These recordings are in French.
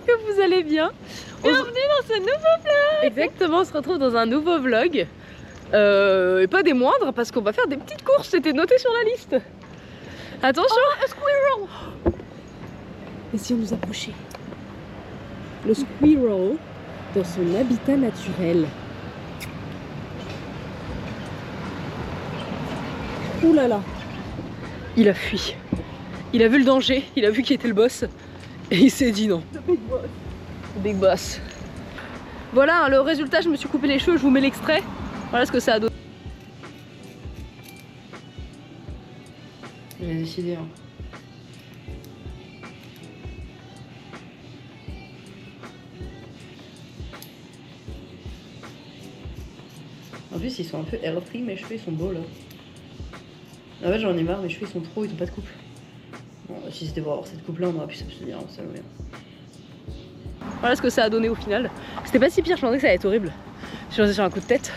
que vous allez bien. Bienvenue dans ce nouveau vlog. Exactement, on se retrouve dans un nouveau vlog. Et pas des moindres parce qu'on va faire des petites courses, c'était noté sur la liste. Attention, un squirrel. et si on nous approchait? Le squirrel dans son habitat naturel. Ouh là là. Il a fui. Il a vu le danger, il a vu qui était le boss. Et il s'est dit non. The big boss. Big boss. Voilà, le résultat, je me suis coupé les cheveux, je vous mets l'extrait. Voilà ce que ça a donné. J'ai décidé. Hein. En plus, ils sont un peu air-free, mes cheveux ils sont beaux là. En fait, j'en ai marre, mes cheveux ils sont trop, ils ont pas de coupe. Bon, si c'était pour avoir cette coupe là, on aurait pu s'abstenir, ça va bien. Voilà ce que ça a donné au final. C'était pas si pire, je pensais que ça allait être horrible. Je suis sur un coup de tête.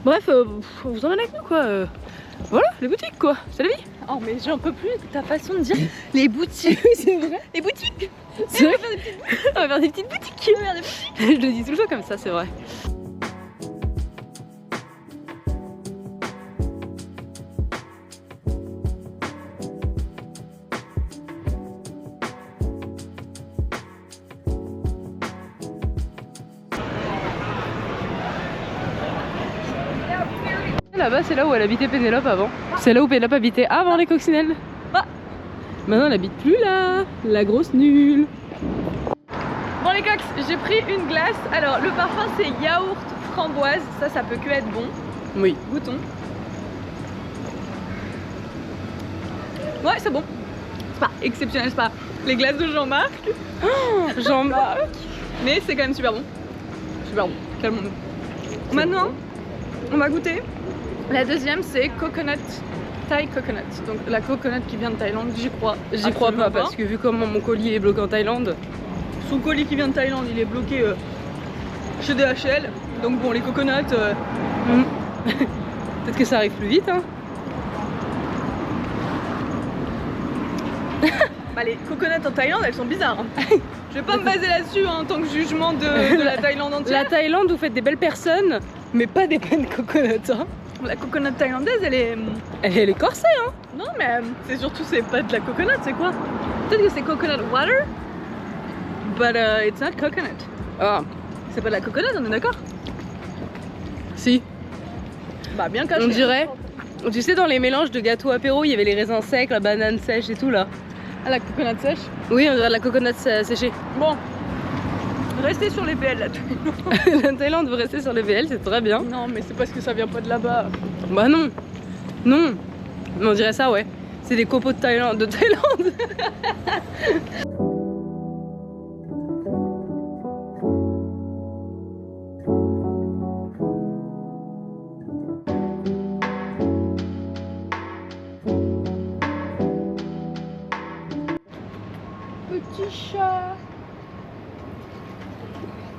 Bref, on vous emmène avec nous quoi. Voilà, les boutiques quoi, c'est la vie. Oh mais j'en peux plus de ta façon de dire les boutiques. Oui, c'est vrai. Les boutiques. C'est vrai. On va faire des petites boutiques. On va faire des boutiques. Je le dis tout le temps comme ça, c'est vrai. Là-bas, c'est là où elle habitait Pénélope avant. C'est là où Pénélope habitait avant les coccinelles. Ah. Maintenant, elle habite plus là. La grosse nulle. Bon les cox, j'ai pris une glace. Alors le parfum c'est yaourt framboise. Ça peut que être bon. Oui. Goûtons. Ouais, c'est bon. C'est pas exceptionnel, c'est pas les glaces de Jean-Marc. Jean-Marc. Mais c'est quand même super bon. Super bon. Calmons-nous. Maintenant, on va goûter. La deuxième, c'est coconut, Thai coconut. Donc la coconut qui vient de Thaïlande, j'y crois. J'y crois pas parce que vu comment mon colis est bloqué en Thaïlande. Son colis qui vient de Thaïlande, il est bloqué chez DHL. Donc bon, les coconuts. Peut-être que ça arrive plus vite, hein. Bah, les coconuts en Thaïlande, elles sont bizarres. Hein. Je vais pas me baser là-dessus hein, en tant que jugement de la Thaïlande entière. La Thaïlande, vous faites des belles personnes, mais pas des bonnes coconuts, hein. La coconut thaïlandaise, elle est. Elle est corsée, hein. Non, mais c'est surtout, c'est pas de la coconut, c'est quoi? Peut-être que c'est coconut water, but it's not coconut. Ah, C'est pas de la coconut, on est d'accord? si. Bah, bien caché. On dirait. Tu sais, dans les mélanges de gâteaux apéro, il y avait les raisins secs, la banane sèche et tout là. Ah, la coconut sèche? Oui, on dirait de la coconut séchée. Bon, restez sur les BL là. La Thaïlande veut rester sur les VL, c'est très bien. Non, mais c'est parce que ça vient pas de là-bas. Bah non, non. Mais on dirait ça, ouais. C'est des copeaux de Thaïlande. Petit chat.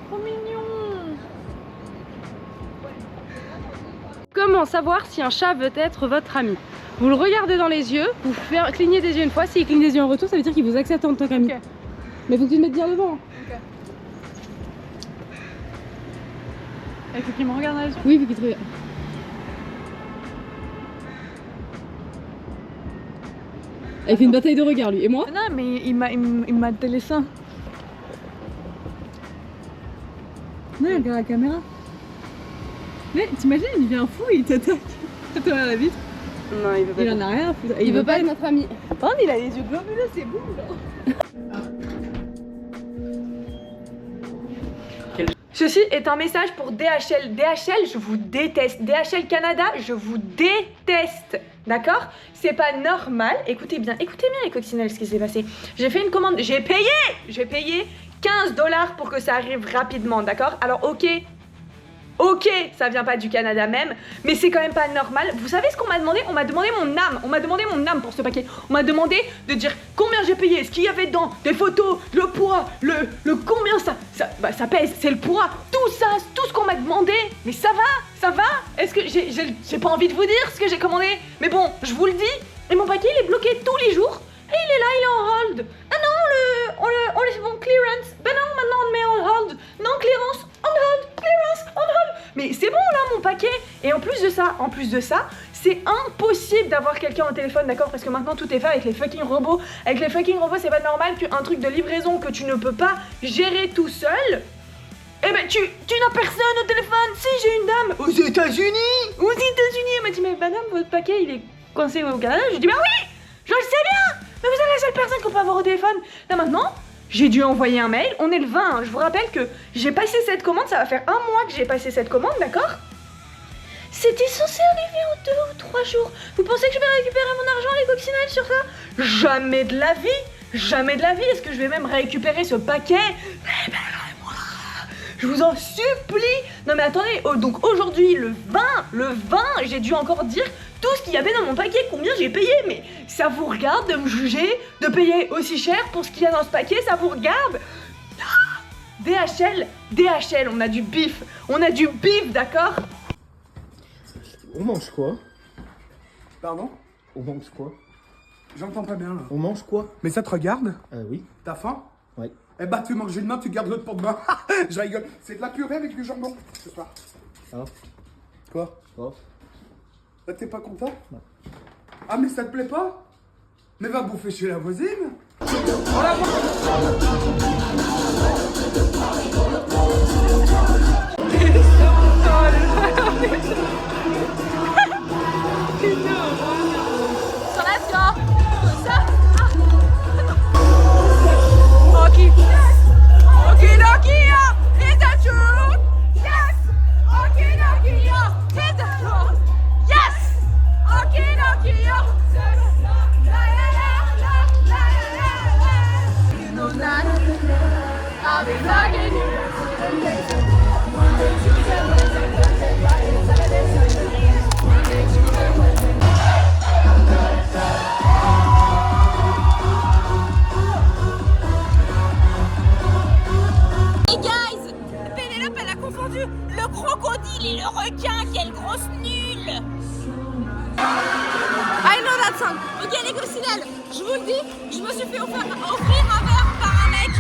Trop mignon. Comment savoir si un chat veut être votre ami? Vous le regardez dans les yeux, vous clignez des yeux une fois, s'il cligne des yeux en retour, ça veut dire qu'il vous accepte en tant qu'ami. Ok. Mais faut que tu te mettes bien devant. Ok. Il faut qu'il me regarde dans les yeux. Oui, faut qu'il te regarde. Il fait une bataille de regard lui, et moi? Non, mais il m'a les seins. Non, regarde la caméra. Mais t'imagines, il devient fou, il t'attaque à travers la vitre. Non, il veut pas. Il en a rien à foutre. Il veut pas être notre ami. Par contre, il a les yeux globuleux, c'est beau là. Ceci est un message pour DHL. DHL, je vous déteste. DHL Canada, je vous déteste. D'accord? C'est pas normal. Écoutez bien les coccinelles, ce qui s'est passé. J'ai fait une commande, j'ai payé 15 $ pour que ça arrive rapidement, d'accord? Alors ok, ça vient pas du Canada même, mais c'est quand même pas normal. Vous savez ce qu'on m'a demandé? On m'a demandé mon âme. On m'a demandé mon âme pour ce paquet. On m'a demandé de dire combien j'ai payé, ce qu'il y avait dedans, des photos, le poids, le combien ça pèse, c'est le poids, tout ça, tout ce qu'on m'a demandé. Mais ça va? Est-ce que j'ai pas envie de vous dire ce que j'ai commandé? Mais bon, je vous le dis. Et mon paquet, il est bloqué tous les jours. Et il est là, il est en hold. Ah non, on le fait en clearance. Ben non, maintenant en plus de ça, c'est impossible d'avoir quelqu'un au téléphone, d'accord? Parce que maintenant tout est fait avec les fucking robots. Avec les fucking robots, c'est pas normal qu'un truc de livraison que tu ne peux pas gérer tout seul, eh ben tu n'as personne au téléphone. Si, j'ai une dame aux États-Unis. Elle m'a dit, mais madame, votre paquet il est coincé au Canada. Je lui ai dit, bah oui, je le sais bien, mais vous êtes la seule personne qu'on peut avoir au téléphone. Là maintenant, j'ai dû envoyer un mail. On est le 20, hein. Je vous rappelle que j'ai passé cette commande, ça va faire 1 mois que j'ai passé cette commande, d'accord? C'était censé arriver en 2 ou 3 jours. Vous pensez que je vais récupérer mon argent, les coccinelles, sur ça? Jamais de la vie. Jamais de la vie. Est-ce que je vais même récupérer ce paquet? Eh ben, je vous en supplie. Non mais attendez, donc aujourd'hui, le 20, j'ai dû encore dire tout ce qu'il y avait dans mon paquet, combien j'ai payé. Mais ça vous regarde de me juger, de payer aussi cher pour ce qu'il y a dans ce paquet, ça vous regarde? DHL, on a du bif, d'accord? On mange quoi? Pardon? On mange quoi? J'entends pas bien là. On mange quoi? Mais ça te regarde? Oui. T'as faim? Oui. Eh bah tu manges une main, tu gardes l'autre pour demain. Je rigole. C'est de la purée avec du jambon ce soir. Ah. Quoi? Oh. Là t'es pas content? Non. Ah mais ça te plaît pas? Mais va bouffer chez la voisine. Le crocodile et le requin, quelle grosse nulle! I know that song. Ok les coccinelles, je vous le dis, je me suis fait offrir un verre par un mec.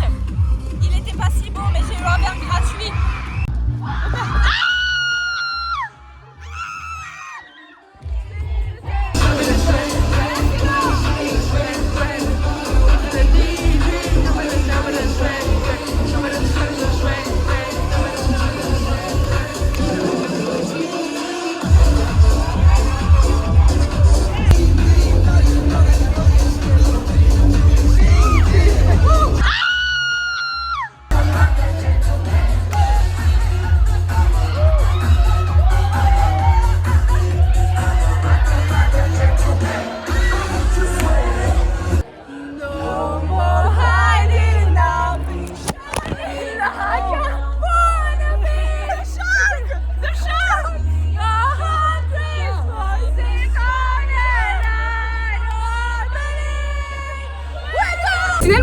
Il était pas si beau mais j'ai eu un verre gratuit.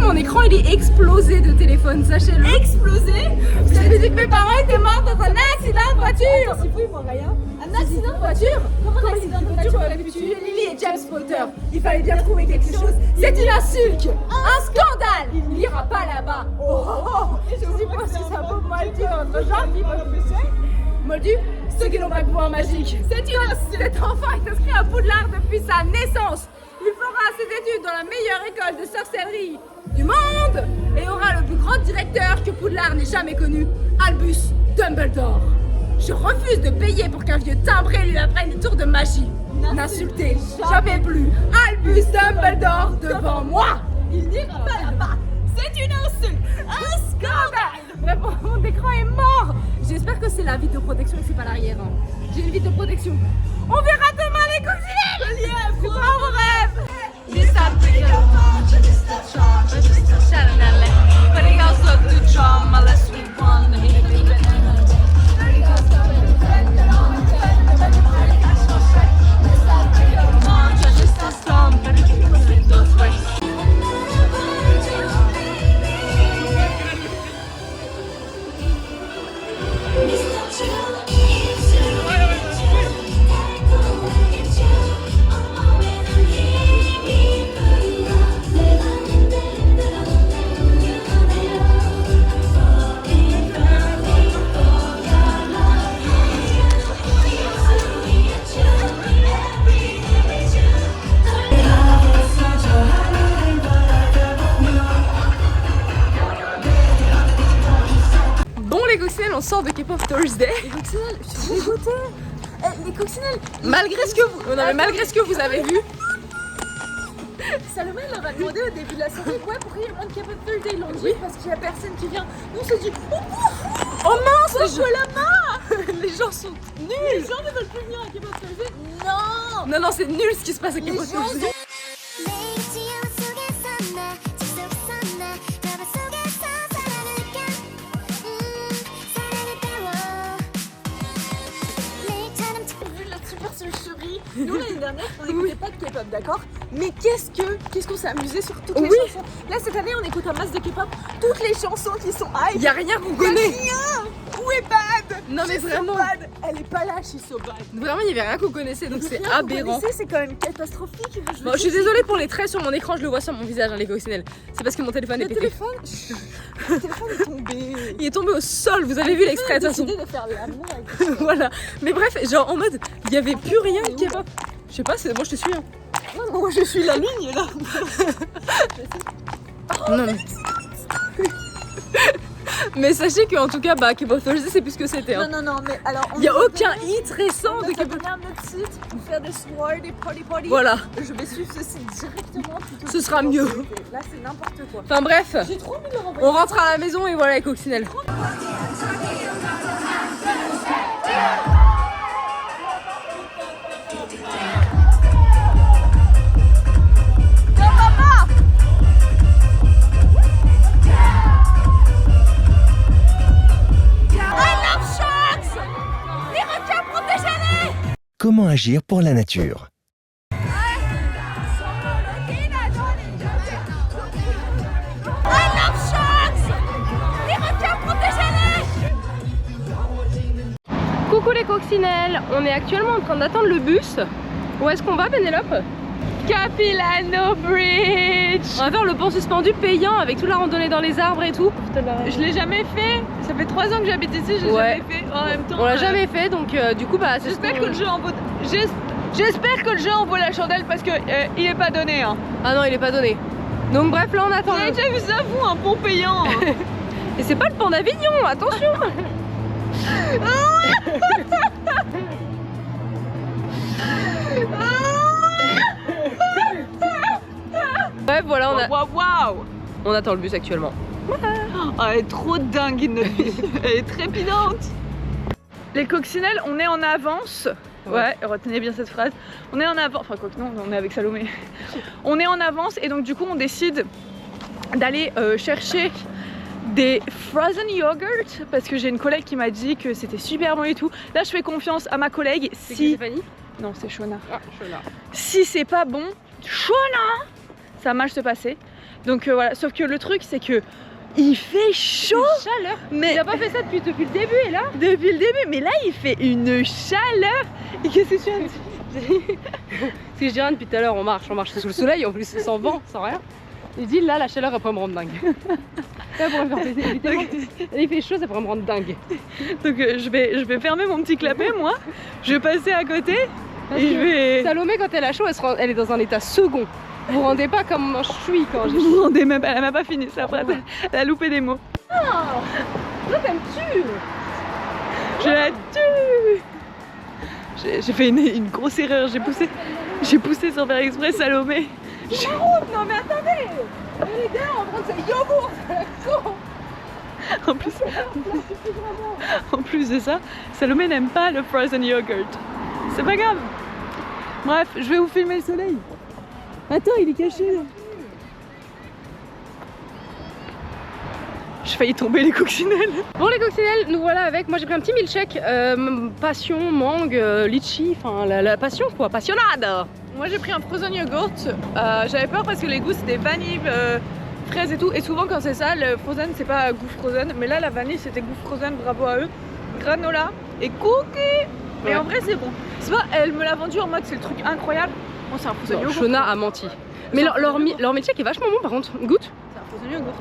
Mon écran il est explosé de téléphone, sachez-le. Explosé? Vous avez dit que mes parents étaient morts dans un accident de voiture. C'est fou, ils m'ont rien. Un accident de voiture? Comment un accident de voiture aurait pu tuer Lily et James Potter? Il fallait bien trouver quelque chose. C'est une insulte, un scandale. Il n'ira pas là-bas. Je sais pas si ça vaut Moldu entre Jean-Philippe Moldu, ceux qui n'ont pas de pouvoir magique. C'est une insulte. Cet enfant est inscrit à Poudlard depuis sa naissance. Il fera ses études dans la meilleure école de sorcellerie du monde et aura le plus grand directeur que Poudlard n'ait jamais connu, Albus Dumbledore. Je refuse de payer pour qu'un vieux timbré lui apprenne des tours de magie. N'insultez jamais plus Albus Dumbledore devant moi. Il n'ira pas là-bas. C'est une insulte, un scandale. Bref, mon écran est mort. J'espère que c'est la vitre de protection et que c'est pas l'arrière. Hein. J'ai une vitre de protection. On verra demain les coccinelles. C'est pas un rêve. Just a bigger just a charm, just a Chanel. But he also to drama, the sweet one. Just a storm, but it's those ways. Never on sort de K-pop Thursday. Les coccinelles, je suis dégoûtée. Les coccinelles, Malgré ce que vous avez vu. Salomé leur a demandé au début de la soirée pourquoi il y a moins de K-pop Thursday. Ils l'ont dit parce qu'il y a personne qui vient. Nous on s'est dit Oh mince, les gens sont nuls. les gens ne veulent plus venir à K-pop Thursday. Non. Non, c'est nul ce qui se passe à Les K-pop gens Thursday. Vu la supercherie. Nous l'année dernière on n'écoutait pas de K-pop, d'accord? Mais qu'est-ce qu'on s'est amusé sur toutes les chansons. Là cette année on écoute un masse de K-pop. Toutes les chansons qui sont hype. Y a rien qu'on connaît. Où est Bad? Non mais She's so vraiment. bad. Elle est pas là, she's so bad. Vraiment, il y avait rien qu'on connaissait, donc c'est Rien que vous aberrant. connaissez, c'est quand même catastrophique. Bon, je suis désolée pour les traits sur mon écran, je le vois sur mon visage, hein, les coccinelles. C'est parce que mon téléphone est Le pété. téléphone, le téléphone est tombé. Il est tombé au sol, vous avez vu l'extrait de toute façon. J'ai décidé de faire l'amour avec Voilà. Mais bref, genre en mode, il y avait plus rien de K-pop. Je sais pas, moi je te suis. Hein. Non, moi je suis la ligne là. Non mais. Mais sachez qu'en tout cas, bah, K-pop Thursday, c'est plus ce que c'était. Hein. Non, mais alors. Il y a aucun hit récent de On va K-pop. donner un autre site pour faire des soirées, des party. Voilà, Je vais suivre ce site directement. plutôt ce que sera de mieux. Là, c'est n'importe quoi. Enfin bref, J'ai trop envie de leur envoyer. on rentre à la maison et voilà les coccinelles. Comment agir pour la nature? Coucou les coccinelles, on est actuellement en train d'attendre le bus. Où est-ce qu'on va, Pénélope? Capilano Bridge. On va faire le pont suspendu payant avec toute la randonnée dans les arbres et tout. Je l'ai jamais fait, ça fait 3 ans que j'habite ici, je l'ai Ouais. jamais fait en même temps. On l'a jamais fait, donc du coup bah c'est ce J'espère qu'on- que le jeu en vaut... J'espère que le jeu en vaut la chandelle parce que il est pas donné. Hein. Ah non, il est pas donné. Donc bref, là on attend. Vous avez déjà vu ça vous, un pont payant? Et c'est pas le pont d'Avignon, attention. Bref, voilà, Waouh. on attend le bus actuellement. Oh, elle est trop dingue notre vie. Elle est trépidante. Les coccinelles, on est en avance. Ouais, retenez bien cette phrase. On est en avance, enfin quoi que non, on est avec Salomé. On est en avance et donc du coup on décide d'aller chercher des frozen yogurt parce que j'ai une collègue qui m'a dit que c'était super bon et tout. Là je fais confiance à ma collègue. Si... Non, c'est Shona. Ah, je suis là. Si c'est pas bon, Shona, ça va mal se passer. Donc voilà, sauf que le truc c'est que il fait chaud. Chaleur. Mais Il a pas fait ça depuis le début et là. depuis le début, mais là il fait une chaleur. Et qu'est-ce que tu as dit? Ce que je dis rien depuis tout à l'heure, on marche sous le soleil, en plus sans vent, sans rien. Il dit là la chaleur elle pourrait me rendre dingue. Là, pour me faire plaisir, évidemment. Là, il fait chaud, ça pourrait me rendre dingue. Donc je vais fermer mon petit clapet moi. Je vais passer à côté Parce et je que vais. Salomé quand elle a chaud, elle est dans un état second. Vous vous rendez pas comment je suis quand j'ai Vous chaud. vous rendez même pas, elle m'a pas fini sa phrase. Elle a loupé des mots. Là ça me tue. Je la tue. J'ai fait une grosse erreur, j'ai poussé sans faire exprès Salomé. Non mais attendez. Les gars, on prend ce yogourt. En plus de ça, Salomé n'aime pas le frozen yogurt. C'est pas grave. Bref, je vais vous filmer le soleil. Attends, il est caché là. J'ai failli tomber les coccinelles. Bon les coccinelles, nous voilà avec. Moi j'ai pris un petit milkshake, passion, mangue, litchi, enfin la passion quoi, passionnade. Moi j'ai pris un frozen yogurt. J'avais peur parce que les goûts c'était vanille, fraise et tout. Et souvent quand c'est ça, le frozen c'est pas goût frozen. Mais là la vanille c'était goût frozen, bravo à eux. Granola et cookies. Mais Ouais. en vrai c'est bon. C'est pas, elle me l'a vendu en mode c'est le truc incroyable. Bon c'est un frozen yogurt. Shona a menti. Mais C'est un leur frozen yogurt. milkshake est vachement bon par contre. Goûte. C'est un frozen yogurt.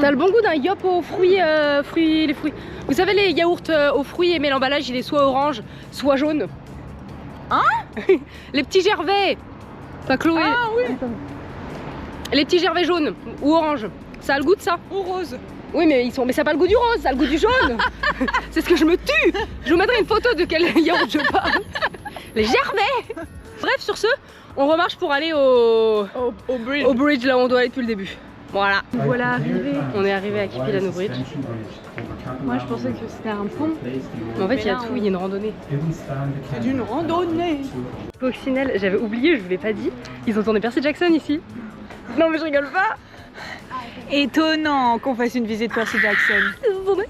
T'as le bon goût d'un yop aux fruits, les fruits. Vous savez les yaourts aux fruits, mais l'emballage il est soit orange, soit jaune. Hein? Les petits gervais. Pas Chloé. Ah oui. Les petits gervais jaunes ou orange. Ça a le goût de ça. Ou rose. Oui, mais ça n'a pas le goût du rose, ça a le goût du jaune. C'est ce que je me tue. Je vous mettrai une photo de quel yaourt je parle. Les gervais. Bref, sur ce, on remarche pour aller au bridge, là où on doit aller depuis le début. Voilà. Voilà arrivé. On est arrivé à Kipilano Bridge. Moi je pensais que c'était un pont. Mais en fait, il y a tout, il y a une randonnée. C'est d'une randonnée. Coccinelle, j'avais oublié, je vous l'ai pas dit. Ils ont tourné Percy Jackson ici. Non, mais je rigole pas. Étonnant qu'on fasse une visite Percy Jackson. Ils ont tourné.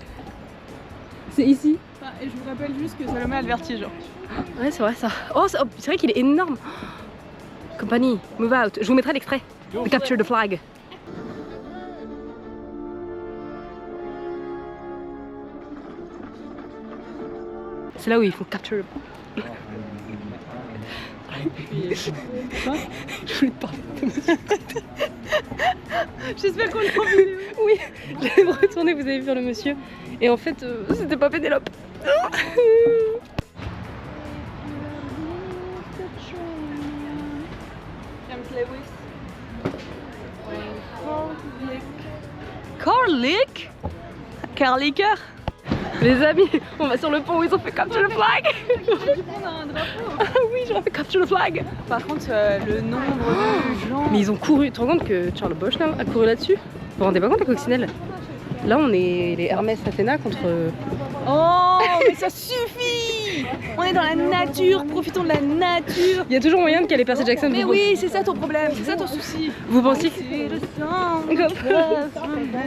C'est ici. Et je vous rappelle juste que Salomé a le vertige. Ouais, c'est vrai ça. Oh, c'est vrai qu'il est énorme. Compagnie, move out. Je vous mettrai l'extrait. The capture the flag. C'est là où ils font capture. Je voulais te parler de monsieur. J'espère qu'on l'a vu. Oui, j'allais me retourner, vous avez vu le monsieur. Et en fait, c'était pas Pénélope. Carlick. Carlicker. Les amis, on va sur le pont où ils ont fait capture the flag. Ah oui, j'aurais fait capture the flag. Par contre, le nombre de gens. Mais ils ont couru, tu te rends compte que Charles Bushnell a couru là-dessus? Vous vous rendez pas compte, la coccinelle? Là, on est les Hermès Athéna contre... Oh, mais ça suffit. On est dans la nature, profitons de la nature. Il y a toujours moyen de caler Percy Jackson. Mais oui, c'est ça ton problème, c'est ça ton souci. Vous pensiez que...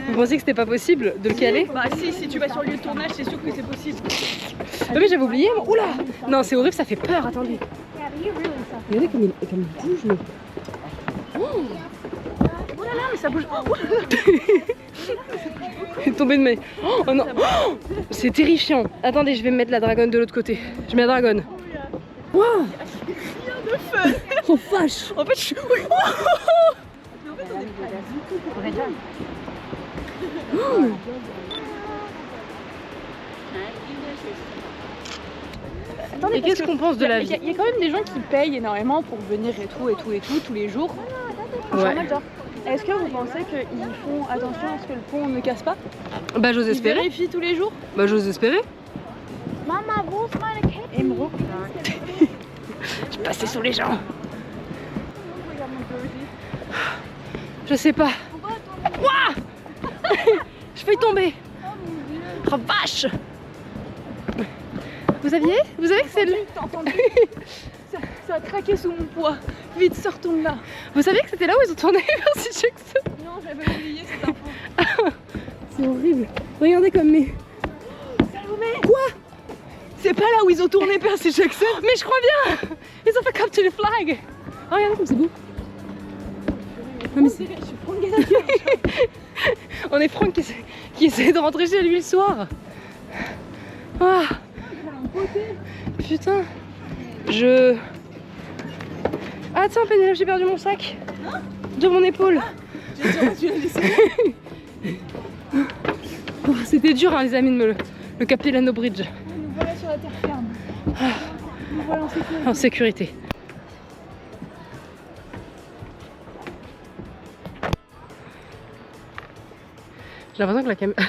Vous pensiez que c'était pas possible de le caler? Bah si tu vas sur le lieu de tournage, c'est sûr que c'est possible. Ah mais j'avais oublié, moi. Oula. Non, c'est horrible, ça fait peur, attendez. Regardez comme il bouge, le... Oh là là, mais ça bouge. Il est tombé de mes... Oh non, oh, c'est terrifiant. Attendez, je vais me mettre la dragonne de l'autre côté. Je mets la dragonne. Waouh. Oh vache. En fait, je suis... Et qu'est-ce qu'on pense de la vie? Il y a quand même des gens qui payent énormément pour venir et tout, tous les jours. Ouais. Est-ce que vous pensez qu'ils font attention à ce que le pont ne casse pas? Bah j'ose Ils espérer. vérifient tous les jours? Bah j'ose espérer. Emerald. Je passais sous les gens. Je sais pas. Ouah. Je vais tomber. Oh vache. Vous savez que c'est le... T'as entendu? Ça a craqué sous mon poids. Vite, sortons de là. Vous savez que c'était là où ils ont tourné Percy Jackson? Non, j'avais oublié cette info. C'est horrible. Regardez comme mes... Salomé. Quoi? C'est pas là où ils ont tourné Percy Jackson? Mais je crois bien. Ils ont fait capture the flag. Oh, regardez comme c'est beau. Non, mais c'est... On est Franck qui essaie de rentrer chez lui le soir. Ah. Putain. Ah tiens Pénélope, j'ai perdu mon sac. De mon épaule. Oh, c'était dur hein, les amis de me le Capilano Bridge. Nous voilà sur la terre ferme. Nous voilà en sécurité. En sécurité. J'ai l'impression que la caméra...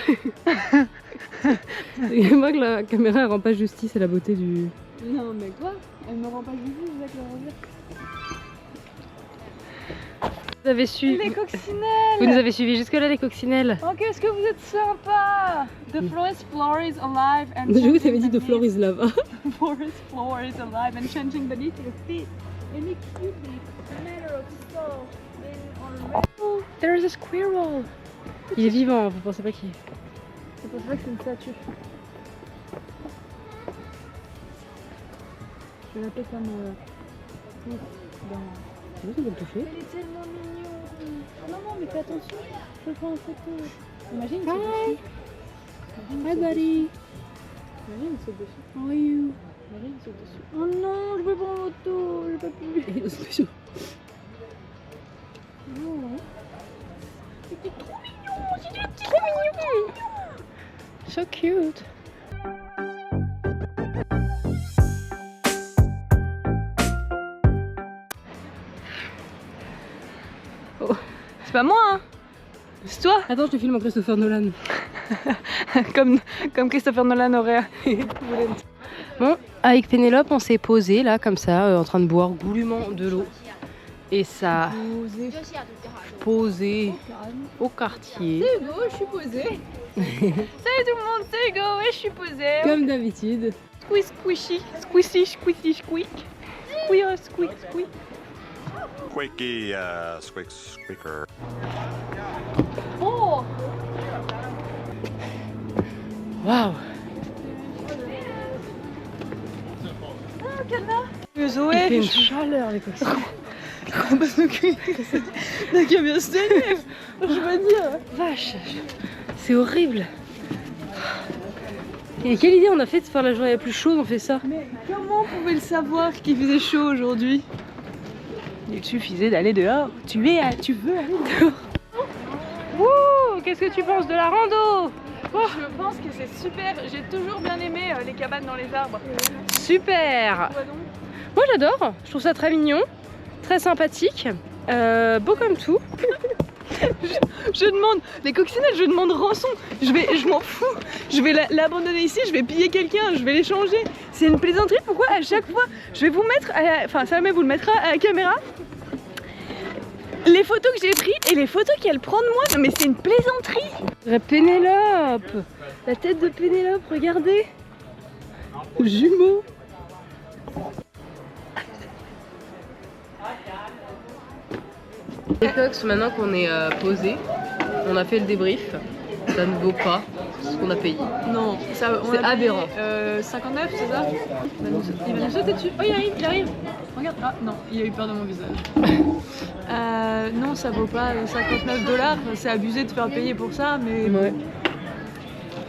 Moi que la caméra elle rend pas justice à la beauté du... Non mais quoi? Elle me rend pas justice avec le revers. Vous avez su... Les coccinelles. Vous nous avez suivis jusque là les coccinelles. Oh qu'est-ce que vous êtes sympa. The forest floor is alive and J'avoue t'avais dit de floor is lava. The forest floor is alive and changing beneath your feet. And it could be a matter of soul in Oh, there's a squirrel. Il est vivant, vous pensez pas qu'il est... C'est pour ça que c'est une statue. Je vais l'appeler comme... Oui, ça va le toucher. Il est tellement mignon. Non, non, mais fais attention. Je le prends en photo. Imagine, il Hi. saute dessus. Hi buddy. Imagine, il saute dessus. How are you? Imagine, il saute dessus. Oh non, je veux pas en photo. J'ai pas pu. Il est spécial. Non. C'était trop mignon. C'était trop mignon. So cute. C'est pas moi, hein. C'est toi? Attends, je te filme en Christopher Nolan. comme Christopher Nolan aurait. Bon, avec Pénélope, on s'est posé là, comme ça, en train de boire goulûment de l'eau. Et ça. Posé au quartier. C'est Hugo, je suis posée. Salut tout le monde, c'est Hugo et je suis posée. Comme d'habitude. Squeeze, squishy, squishy, squishy, squeak. Squeak, squeak, squeak. Squeaky, squeak, squeaker. Oh! Waouh! Ah, Calva! Zoé! Il fait une chaleur, les coquilles. La camion se tenait, je veux dire. Vache, c'est horrible. Et quelle idée on a fait de faire la journée la plus chaude, on fait ça. Mais comment on pouvait le savoir qu'il faisait chaud aujourd'hui? Il suffisait d'aller dehors. Tu veux aller dehors? Wouh! Qu'est-ce que tu penses de la rando? Je pense que c'est super. J'ai toujours bien aimé les cabanes dans les arbres. Super! Toi donc? Moi j'adore, je trouve ça très mignon, très sympathique, beau comme tout. Je demande, les coccinelles, je demande rançon. Je m'en fous. Je vais l'abandonner ici, je vais piller quelqu'un, je vais l'échanger. C'est une plaisanterie. Pourquoi à chaque fois, je vais vous mettre, enfin Salomé vous le mettra à la caméra, les photos que j'ai prises et les photos qu'elle prend de moi. Non mais c'est une plaisanterie. Pénélope, la tête de Pénélope, regardez. Jumeau. Les cox, maintenant qu'on est posé, on a fait le débrief, ça ne vaut pas ce qu'on a payé. Non, c'est aberrant. 59, c'est ça? Il va nous sauter dessus. Oh, il arrive. Regarde. Ah non, il a eu peur de mon visage. Non, ça vaut pas 59 $. C'est abusé de faire payer pour ça, mais. Ouais.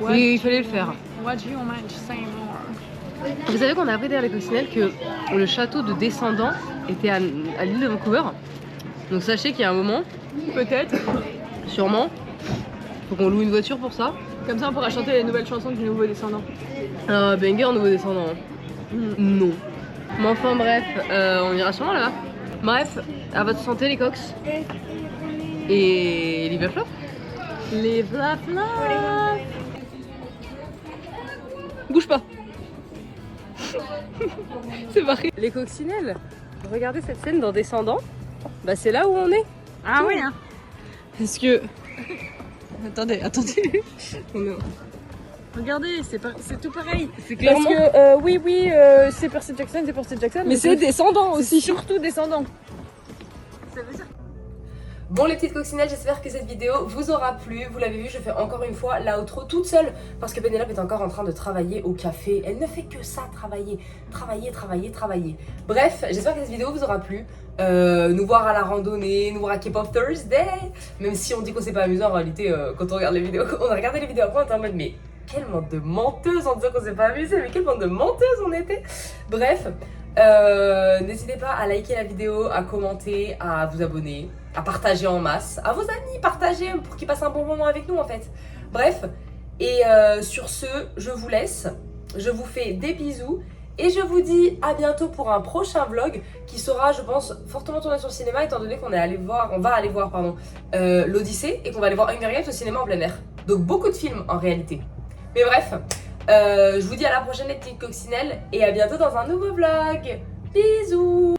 Oui, il fallait le faire. What do you mind saying more? Vous savez qu'on a appris derrière les coccinelles que le château de Descendants était à l'île de Vancouver. Donc sachez qu'il y a un moment, Peut-être. sûrement, faut qu'on loue une voiture pour ça. Comme ça, on pourra chanter les nouvelles chansons du Nouveau Descendant. Un banger Nouveau Descendant. Non. Mais enfin bref, on ira sûrement là-bas. Bref, à votre santé les cox. Et les flop. Les flap-flap. Bouge pas. C'est marré. Les coccinelles, regardez cette scène dans Descendants. Bah c'est là où on est. Ah oui, hein. Parce que... Attendez. Regardez, c'est tout pareil. C'est clairement... Parce que, oui, c'est Percy Jackson, Mais c'est Descendants aussi. surtout Descendant. Bon les petites coccinelles, j'espère que cette vidéo vous aura plu. Vous l'avez vu, je fais encore une fois l'outro toute seule parce que Pénélope est encore en train de travailler au café. Elle ne fait que ça, travailler. Bref, j'espère que cette vidéo vous aura plu. Nous voir à la randonnée, nous voir à K-Pop Thursday. Même si on dit qu'on c'est pas amusant en réalité, quand on regarde les vidéos, on a regardé les vidéos après on était en mode mais quelle bande de menteuses en disant qu'on s'est pas amusé, mais quelle bande de menteuses on était. Bref, n'hésitez pas à liker la vidéo, à commenter, à vous abonner, à partager en masse, à vos amis, partagez pour qu'ils passent un bon moment avec nous en fait. Bref, et sur ce, je vous laisse, je vous fais des bisous et je vous dis à bientôt pour un prochain vlog qui sera, je pense, fortement tourné sur le cinéma étant donné qu'on va aller voir l'Odyssée et qu'on va aller voir Hunger Games au cinéma en plein air. Donc beaucoup de films en réalité. Mais bref, je vous dis à la prochaine les petites coccinelles et à bientôt dans un nouveau vlog. Bisous.